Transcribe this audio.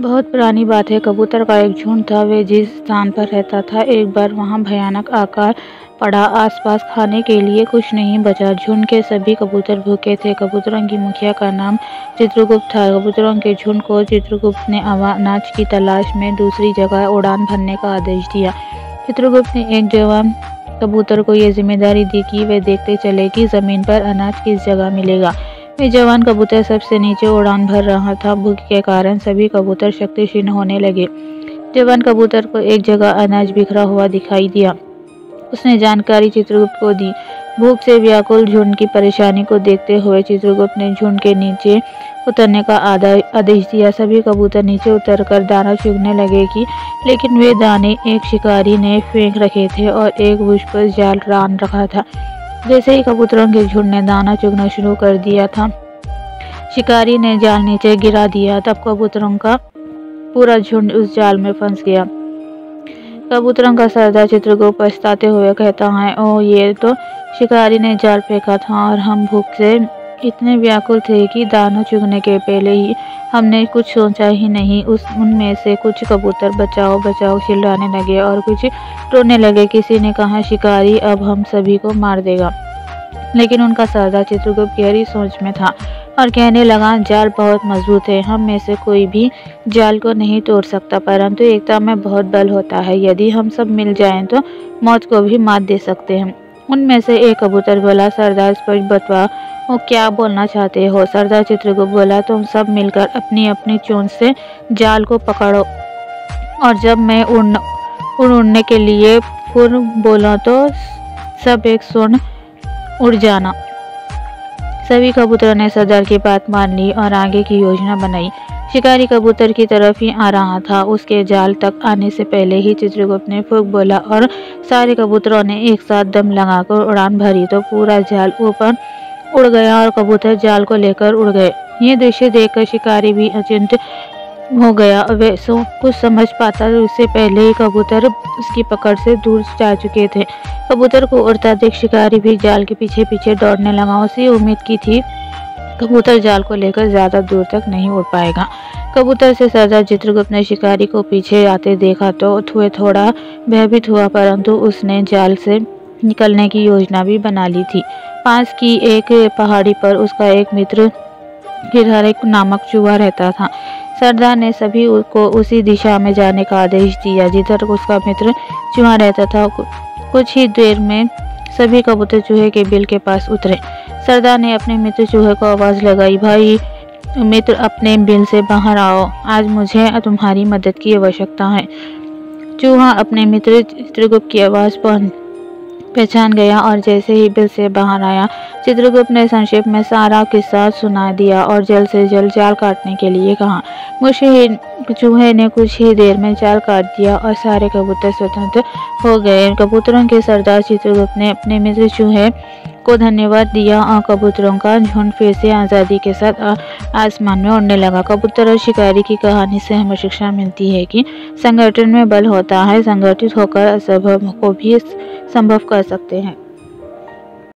बहुत पुरानी बात है। कबूतर का एक झुंड था। वे जिस स्थान पर रहता था, एक बार वहां भयानक आकार पड़ा। आसपास खाने के लिए कुछ नहीं बचा। झुंड के सभी कबूतर भूखे थे। कबूतरों की मुखिया का नाम चित्रगुप्त था। कबूतरों के झुंड को चित्रगुप्त ने अनाज की तलाश में दूसरी जगह उड़ान भरने का आदेश दिया। चित्रगुप्त ने एक जवान कबूतर को यह जिम्मेदारी दी कि वे देखते चले कि जमीन पर अनाज किस जगह मिलेगा। वे जवान कबूतर सबसे नीचे उड़ान भर रहा था। भूख के कारण सभी कबूतर शक्तिहीन होने लगे। जवान कबूतर को एक जगह अनाज बिखरा हुआ दिखाई दिया। उसने जानकारी चित्रगुप्त को दी। भूख से व्याकुल झुंड की परेशानी को देखते हुए चित्रगुप्त ने झुंड के नीचे उतरने का आदेश दिया। सभी कबूतर नीचे उतरकर दाना चुगने लगे लेकिन वे दाने एक शिकारी ने फेंक रखे थे और एक बुश पर जाल रान रखा था। जैसे ही कबूतरों के झुंड ने दाना चुगना शुरू कर दिया था, शिकारी ने जाल नीचे गिरा दिया। तब कबूतरों का पूरा झुंड उस जाल में फंस गया। कबूतरों का सरदार चित्रगुप्त पछताते हुए कहता है, ओह, ये तो शिकारी ने जाल फेंका था और हम भूख से इतने व्याकुल थे कि दाना चुगने के पहले ही हमने कुछ सोचा ही नहीं। उनमें से कुछ कबूतर बचाओ बचाओ चिल्लाने लगे और कुछ रोने लगे। किसी ने कहा, शिकारी अब हम सभी को मार देगा। लेकिन उनका सरदार चित्रगुप्त गहरी सोच में था और कहने लगा, जाल बहुत मजबूत है। हम में से कोई भी जाल को नहीं तोड़ सकता, परंतु एकता में बहुत बल होता है। यदि हम सब मिल जाएं तो मौत को भी मात दे सकते हैं। उनमें से एक कबूतर बोला, सरदार स्पष्ट बतवा, वो क्या बोलना चाहते हो? सरदार चित्रगुप्त बोला, तुम सब मिलकर अपनी अपनी चोंच से जाल को पकड़ो और जब मैं उड़ने के लिए फुर बोला तो सब एक सुन उड़ जाना। सभी कबूतरों ने सरदार की बात मान ली और आगे की योजना बनाई। शिकारी कबूतर की तरफ ही आ रहा था। उसके जाल तक आने से पहले ही चित्रगुप्त ने फूंक बोला और सारे कबूतरों ने एक साथ दम लगाकर उड़ान भरी तो पूरा जाल ऊपर उड़ गया और कबूतर जाल को लेकर उड़ गए। ये दृश्य देखकर शिकारी भी अचिंत हो गया। वे कुछ समझ पाता उससे पहले ही कबूतर उसकी पकड़ से दूर जा चुके थे। कबूतर को उड़ता देख शिकारी भी जाल के पीछे पीछे दौड़ने लगा। उसे उम्मीद की थी कबूतर जाल को लेकर ज्यादा दूर तक नहीं उड़ पाएगा। कबूतर से सरदार चित्रगुप्त ने शिकारी को पीछे आते देखा तो वह थोड़ा भयभीत हुआ, परंतु उसने जाल से निकलने की योजना भी बना ली थी। पास की एक पहाड़ी पर उसका एक मित्र गिरहर नामक चूहा रहता था। सरदार ने सभी को उसी दिशा में जाने का आदेश दिया जिधर उसका मित्र चूहा रहता था। कुछ ही देर में सभी कबूतर चूहे के बिल के पास उतरे। सरदार ने अपने मित्र चूहे को आवाज लगाई, भाई मित्र, अपने बिल से बाहर आओ, आज मुझे तुम्हारी मदद की आवश्यकता है। चूहा अपने मित्र चित्रगुप्त की आवाज पहचान गया और जैसे ही बिल से बाहर आया, चित्रगुप्त ने संक्षेप में सारा किस्सा सुना दिया और जल्द से जल्द जाल काटने के लिए कहा। चूहे ने कुछ ही देर में जाल काट दिया और सारे कबूतर स्वतंत्र हो गए। कबूतरों के सरदार चित्रगुप्त ने अपने मित्र चूहे को धन्यवाद दिया और कबूतरों का झुंड फिर से आज़ादी के साथ आसमान में उड़ने लगा। कबूतर और शिकारी की कहानी से हमें शिक्षा मिलती है कि संगठन में बल होता है। संगठित होकर असंभव को भी संभव कर सकते हैं।